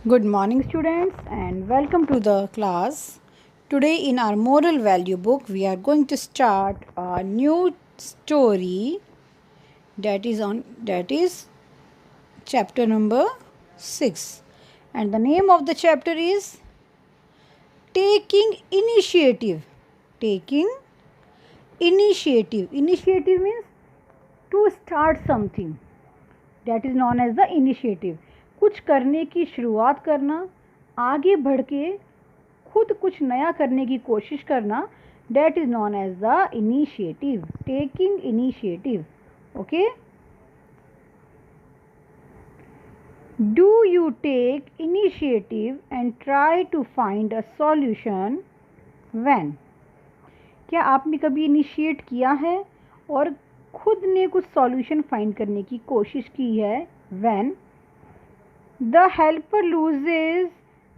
Good morning, students, and welcome to the class. Today, in our moral value book, we are going to start a new story that is chapter number 6, and the name of the chapter is Taking Initiative. Taking Initiative. Initiative means to start something. That is known as the initiative. कुछ करने की शुरुआत करना, आगे बढ़ के खुद कुछ नया करने की कोशिश करना, that is known as the initiative. Taking initiative. Okay? Do you take initiative and try to find a solution when? क्या आपने कभी इनिशिएट किया है और खुद ने कुछ सॉल्यूशन फाइंड करने की कोशिश की है? when the helper loses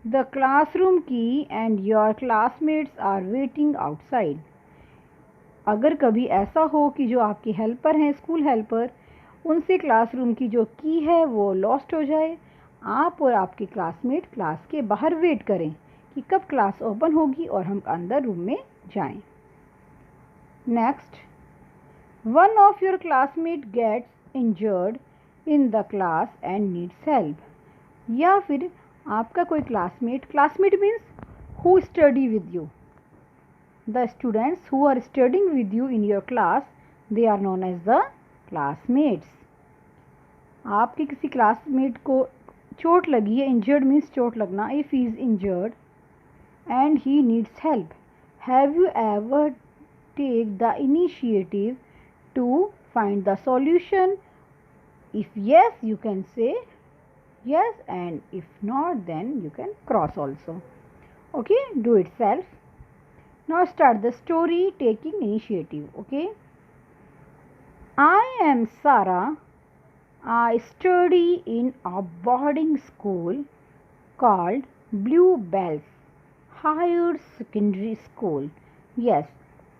the classroom key and your classmates are waiting outside. अगर कभी ऐसा हो कि जो आपके हेल्पर हैं, स्कूल हेल्पर, उनसे क्लासरूम की जो की है वो लॉस्ट हो जाए, आप और आपके क्लासमेट क्लास के बाहर वेट करें कि कब क्लास ओपन होगी और हम अंदर रूम में जाएं. Next, one of your classmate gets injured in the class and needs help. या फिर आपका कोई classmate means who study with you. The students who are studying with you in your class, they are known as the classmates. आपके किसी classmate को चोट लगी है, इंजर्ड मीन्स चोट लगना. If he is injured and he needs help, have you ever take the initiative to find the solution? If yes, you can say yes, and if not, then you can cross also. Okay, do it self. Now start the story, taking initiative. Okay, I am Sarah. I study in a boarding school called Blue Bells Higher Secondary School. Yes,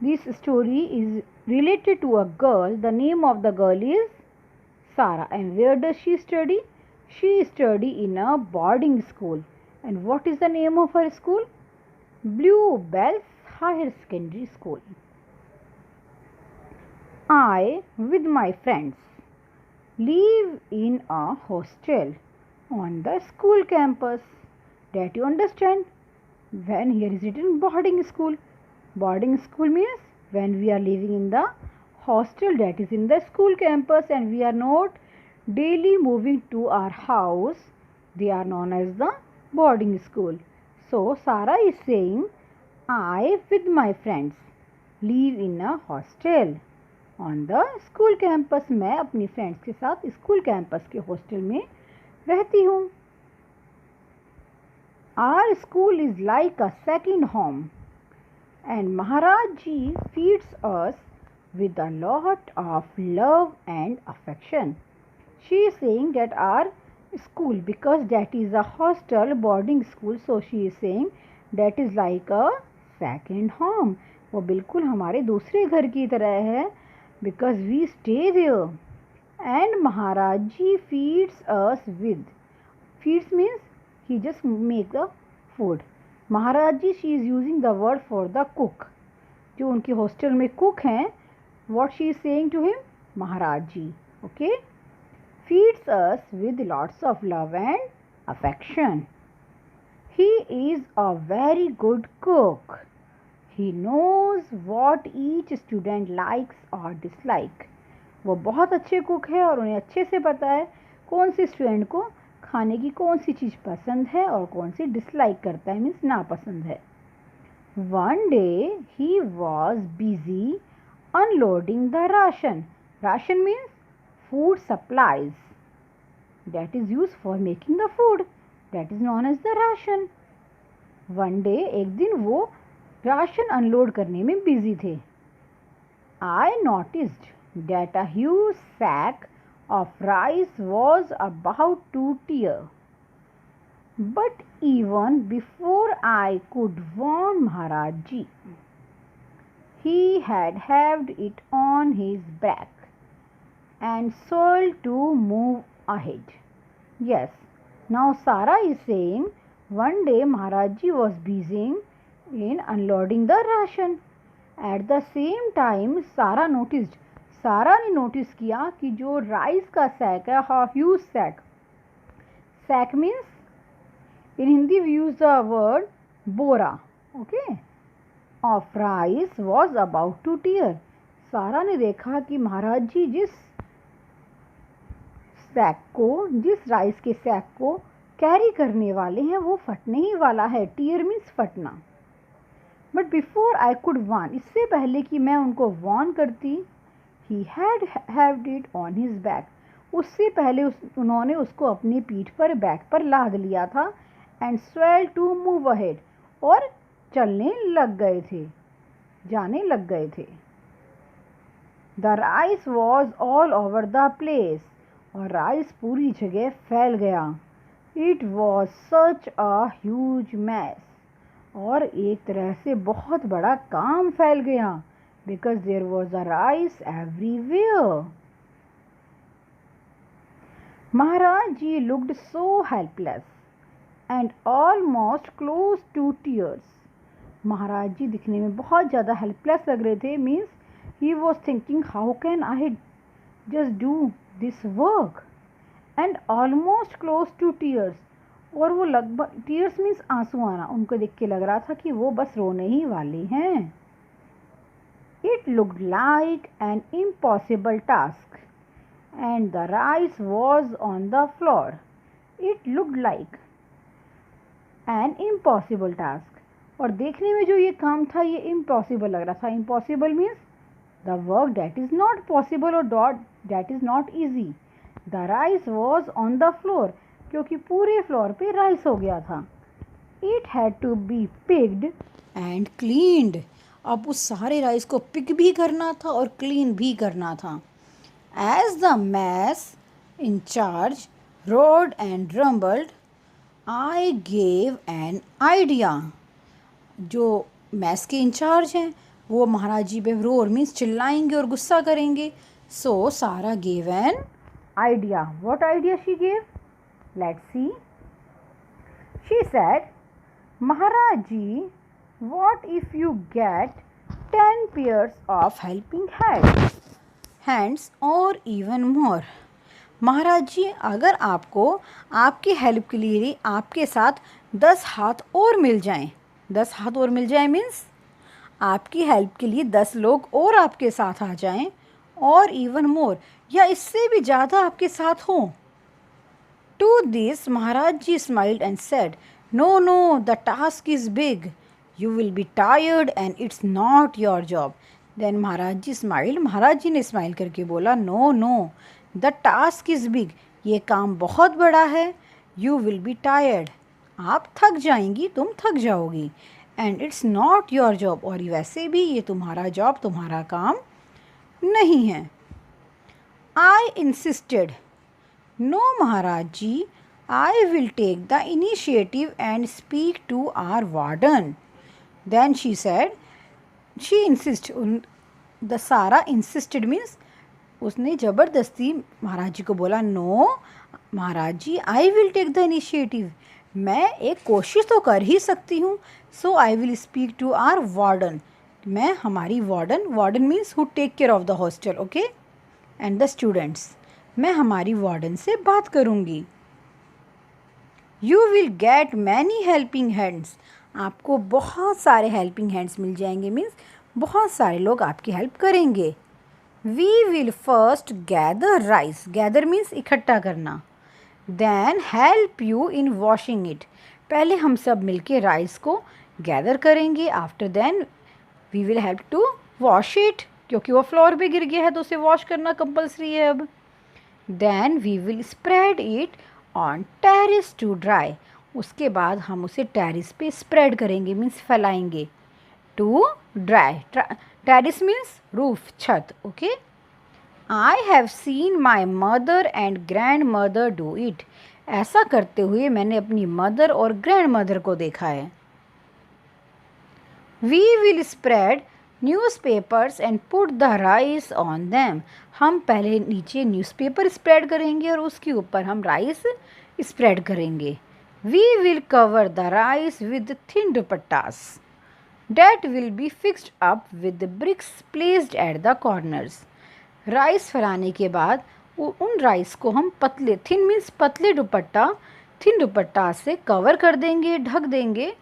this story is related to a girl. The name of the girl is Sarah. And where does she study? She studies in a boarding school. And what is the name of her school? Blue Bells Higher Secondary School. I, with my friends, live in a hostel on the school campus. That you understand? When here is written boarding school. Boarding school means when we are living in the hostel that is in the school campus and we are not daily moving to our house, they are known as the boarding school. So Sarah is saying, I with my friends live in a hostel on the school campus. मैं अपनी friends के साथ school campus के hostel में रहती हूँ. Our school is like a second home and Maharaj Ji feeds us with a lot of love and affection. She is saying that our school, because that is a hostel boarding school, so she is saying that is like a second home. वो बिल्कुल हमारे दूसरे घर की तरह है, because we stay there. And Maharaj Ji feeds us with. Feeds means he just make the food. Maharaj Ji, she is using the word for the cook. जो उनके हॉस्टल में कुक हैं, what she is saying to him? Maharaj Ji. Okay? Feeds us with lots of love and affection. He is a very good cook. He knows what each student likes or dislike. वो बहुत अच्छे cook है और उन्हें अच्छे से पता है कौन से स्टूडेंट को खाने की कौन सी चीज़ पसंद है और कौन सी डिसलाइक करता है, मीन्स नापसंद है. One day he was busy unloading the ration. Ration means food supplies. That is used for making the food. That is known as the ration. One day एक दिन वो राशन अनलोड करने में busy थे. I noticed that a huge sack of rice was about to tear. But even before I could warn Maharaj Ji, he had heaved it on his back and sold to move ahead. Yes, Now Sara is saying, one day Maharaji was busy in unloading the ration. At the same time, Sara ने notice किया कि जो rice का sack है, huge sack, sack means in Hindi we use the word bora, okay, of rice was about to tear. सारा ने देखा कि महाराज जी जिस राइस के सैक को कैरी करने वाले हैं वो फटने ही वाला है. टीयर मीन्स फटना. But before I could warn, इससे पहले कि मैं उनको वार्न करती, he had it on his back, उससे पहले उन्होंने उसको अपनी पीठ पर, बैक पर लाद लिया था. And swell to move ahead, और चलने लग गए थे, जाने लग गए थे. The rice was all over the place, और राइस पूरी जगह फैल गया. It was such a huge mess, और एक तरह से बहुत बड़ा काम फैल गया. Because there was a rice everywhere. Maharaj ji looked so helpless and almost close to tears. Maharaj ji दिखने में बहुत ज़्यादा हेल्पलेस लग रहे थे. Means he was thinking, how can I just do this work, and almost close to tears, और वो लगभग, टीयर्स मीन्स आंसू आना, उनको देख के लग रहा था कि वो बस रोने ही वाले हैं. It looked like an impossible task and the rice was on the floor. It looked like an impossible task, और देखने में जो ये काम था ये इम्पॉसिबल लग रहा था. Impossible means the work that is not possible और that is not easy. The rice was on the floor, क्योंकि पूरे फ्लोर पे राइस हो गया था. It had to be picked and cleaned, अब उस सारे राइस को पिक भी करना था और क्लीन भी करना था. As the mess in charge roared and rumbled, I gave an idea. जो मैस के इंचार्ज हैं वो महाराज जी पे रोर मीन्स चिल्लाएंगे और गुस्सा करेंगे. सो सारा gave an idea. What idea she gave? Let's see. She said, Maharaji, what if you get 10 pairs of helping hands or even more? महाराज जी, अगर आपको आपकी हेल्प के लिए आपके साथ 10 हाथ और मिल जाएं. 10 हाथ और मिल जाएं मीन्स आपकी हेल्प के लिए 10 लोग और आपके साथ आ जाएं, और इवन मोर, या इससे भी ज़्यादा आपके साथ हों. To this, Maharaj Ji smiled and said, No, the task is big. You will be tired and it's not your job. Then Maharaj Ji smiled. महाराज जी ने स्माइल करके बोला, No, the task is big. ये काम बहुत बड़ा है. You will be tired. आप थक जाएंगी, तुम थक जाओगी. And it's not your job. और वैसे भी ये तुम्हारा जॉब, तुम्हारा काम नहीं है. I insisted. No, Maharaj Ji, I will take the initiative and speak to our warden. Then she said, she insisted. The Sara insisted means उसने ज़बरदस्ती महाराज जी को बोला, no Maharaj ji, I will take the initiative, मैं एक कोशिश तो कर ही सकती हूँ. So I will speak to our warden, मैं हमारी warden means who take care of the hostel, okay, and the students, मैं हमारी वार्डन से बात करूँगी. You will get many helping hands, आपको बहुत सारे हेल्पिंग हैंड्स मिल जाएंगे मीन्स बहुत सारे लोग आपकी हेल्प करेंगे. We will first gather rice, gather means इकट्ठा करना. Then help you in washing it, पहले हम सब मिलके राइस को गैदर करेंगे. After then we will help to wash it, क्योंकि वो फ्लोर पे गिर गया है तो उसे वॉश करना कंपल्सरी है अब. Then we will spread it on terrace to dry, उसके बाद हम उसे टेरिस पे स्प्रेड करेंगे मीन्स फैलाएंगे. To dry, terrace means roof, छत, okay. I have seen my mother and grandmother do it, ऐसा करते हुए मैंने अपनी मदर और ग्रैंड मदर को देखा है. We will spread newspapers and put the rice on them, हम पहले नीचे न्यूज़पेपर स्प्रेड करेंगे और उसके ऊपर हम राइस स्प्रेड करेंगे। We will cover the rice with thin dupattas that will be fixed up with bricks placed at the corners. Rice फैलाने के बाद उन राइस को हम पतले, थिन मीन्स पतले दुपट्टा, थिन दुपट्टा से कवर कर देंगे, ढक देंगे।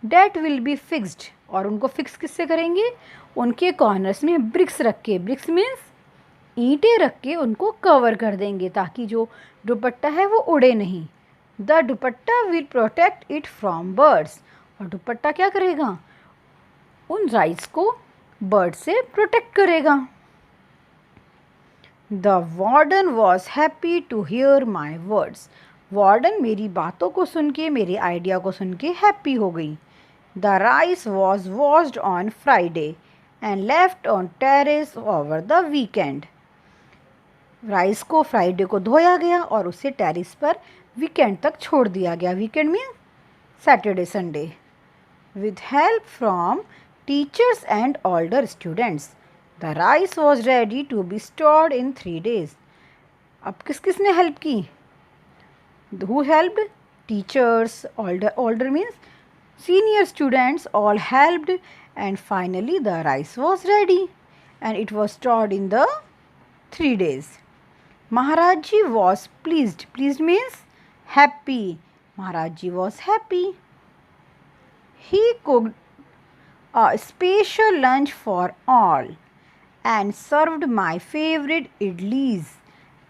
डेट विल बी फिक्स्ड, और उनको फिक्स किससे करेंगे? उनके कॉर्नर्स में ब्रिक्स रख के, ब्रिक्स मीन्स ईंटें रख के उनको कवर कर देंगे ताकि जो दुपट्टा है वो उड़े नहीं। The dupatta will protect it from birds, और दुपट्टा क्या करेगा? उन राइस को बर्ड से प्रोटेक्ट करेगा। The warden was happy to hear my words, warden मेरी बातों को सुन के, मेरे आइडिया को सुन के हैप्पी हो गई। The rice was washed on Friday and left on terrace over the weekend, rice को फ्राइडे को धोया गया और उसे टेरेस पर वीकेंड तक छोड़ दिया गया। वीकेंड में Saturday Sunday. With help from teachers and older students the rice was ready to be stored in 3 days। अब किसने हेल्प की? Who helped? Teachers, older means senior students all helped, and finally the rice was ready and it was stored in the 3 days. Maharaji was pleased. Pleased means happy. Maharaji was happy. He cooked a special lunch for all and served my favorite idlis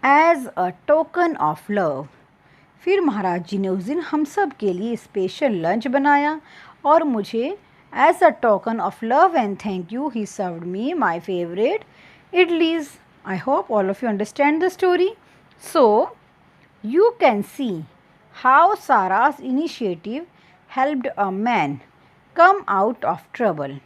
as a token of love. फिर महाराज जी ने उस दिन हम सब के लिए special lunch बनाया और मुझे as a token of love and thank you he served me my favourite idlis. I hope all of you understand the story. So you can see how Sara's initiative helped a man come out of trouble.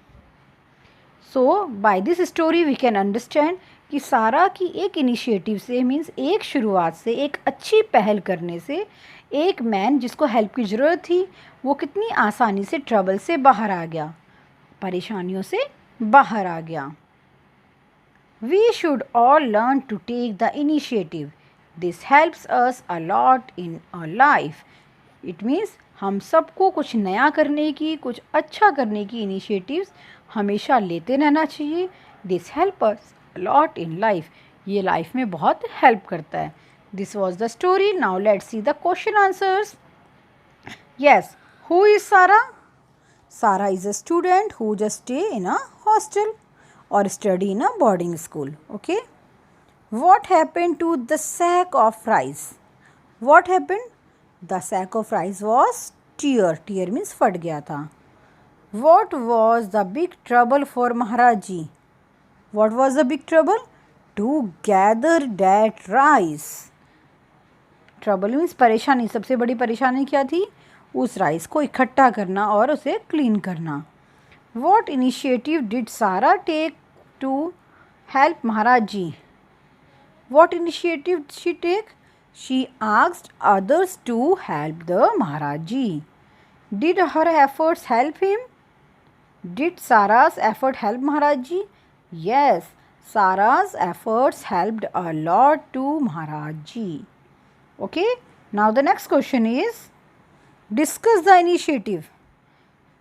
So by this story we can understand कि Sara की एक initiative से, means एक शुरुआत से, एक अच्छी पहल करने से एक मैन जिसको हेल्प की ज़रूरत थी वो कितनी आसानी से ट्रबल से बाहर आ गया, परेशानियों से बाहर आ गया। We should all learn to take the initiative, this helps us a lot in a life. It means हम सबको कुछ नया करने की, कुछ अच्छा करने की इनिशिएटिव्स हमेशा लेते रहना चाहिए। This help us lot in life, ये लाइफ में बहुत हेल्प करता है। This was the story. Now let's see the question answers. Yes, who is Sara? Sara is a student who just stay in a hostel और study in a boarding school. Okay, what happened to the sack of rice? What happened? The sack of rice was tear. Tear means फट गया था. What was the big trouble for Maharaj Ji? What was the big trouble? To gather that rice. Trouble means परेशानी. सबसे बड़ी परेशानी क्या थी? उस राइस को इकट्ठा करना और उसे क्लीन करना. What initiative did Sarah take to help Maharaj Ji? What initiative did she take? She asked others to help the Maharaj Ji. Did her efforts help him? Did Sarah's effort help Maharaj Ji? Yes, Sarah's efforts helped a lot to Maharaj Ji. Okay, now the next question is, discuss the initiative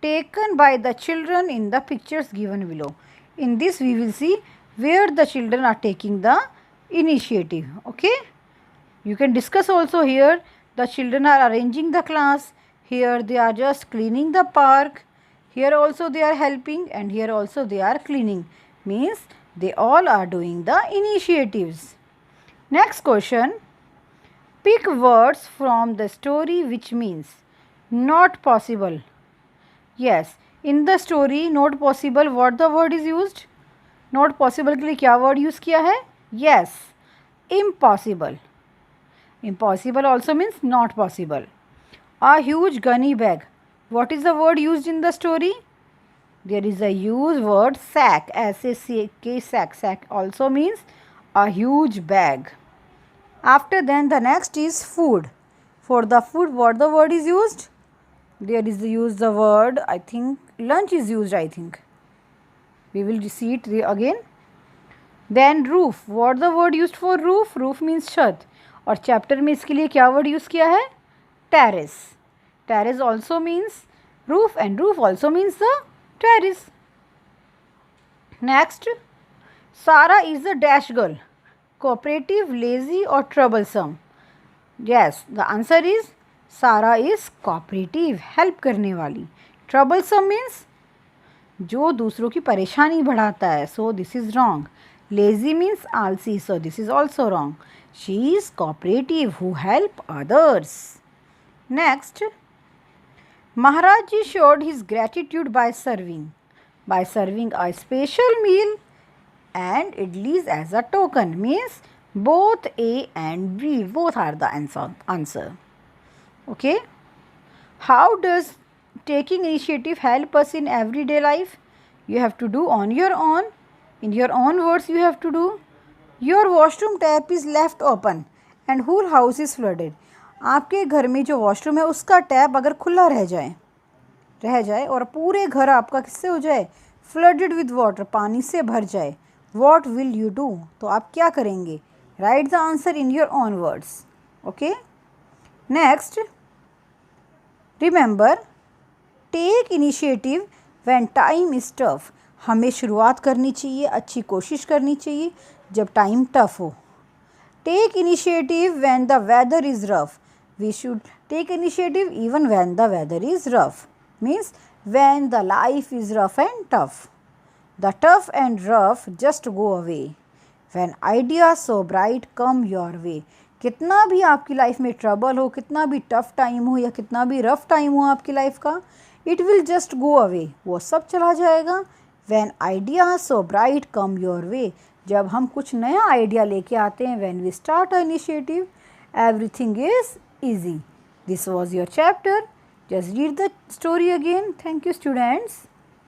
taken by the children in the pictures given below. In this we will see where the children are taking the initiative. Okay, you can discuss also here. The children are arranging the class. Here they are just cleaning the park. Here also they are helping, and here also they are cleaning. Means they all are doing the initiatives. Next question. Pick words from the story which means not possible. Yes, in the story not possible, what the word is used? Not possible के लिए क्या word use किया है? Yes, impossible. Impossible also means not possible. A huge gunny bag. What is the word used in the story? There is a used word sack. S-A-C-K, sack. Sack also means a huge bag. After then the next is food. For the food, what the word is used? There is used the word, I think lunch is used, I think. We will see it again. Then roof. What the word used for roof? Roof means छत. और chapter में इसके लिए क्या word use किया है? terrace. Terrace also means roof, and roof also means the terrace. Next, Sarah is a dash girl. Cooperative, lazy or troublesome? Yes, the answer is Sarah is cooperative, help करने वाली. Troublesome means जो दूसरों की परेशानी बढ़ाता है. So this is wrong. Lazy means आलसी. So this is also wrong. She is cooperative who help others. Next, Maharaj ji showed his gratitude by serving a special meal and idlis as a token. Means both A and B, both are the answer. Okay. How does taking initiative help us in everyday life? You have to do on your own. In your own words you have to do. Your washroom tap is left open and whole house is flooded. आपके घर में जो washroom है उसका tap अगर खुला रह जाए और पूरे घर आपका किससे हो जाए? फ्लडेड विद वाटर, पानी से भर जाए. What will you do? तो आप क्या करेंगे? Write the answer in your own words. Okay. Next, remember, take initiative when time is tough. हमें शुरुआत करनी चाहिए, अच्छी कोशिश करनी चाहिए जब टाइम टफ हो. Take initiative when the weather is rough. We should take initiative even when the weather is rough. Means when the life is rough and tough. The tough and rough just go away. When ideas so bright come your way. कितना भी आपकी life में trouble हो, कितना भी tough time हो या कितना भी रफ टाइम हो आपकी लाइफ का, it will just go away. वो सब चला जाएगा. When ideas so bright come your way. जब हम कुछ नया आइडिया लेके आते हैं, when we start an initiative, everything is easy. This was your chapter. Just read the story again. Thank you, students.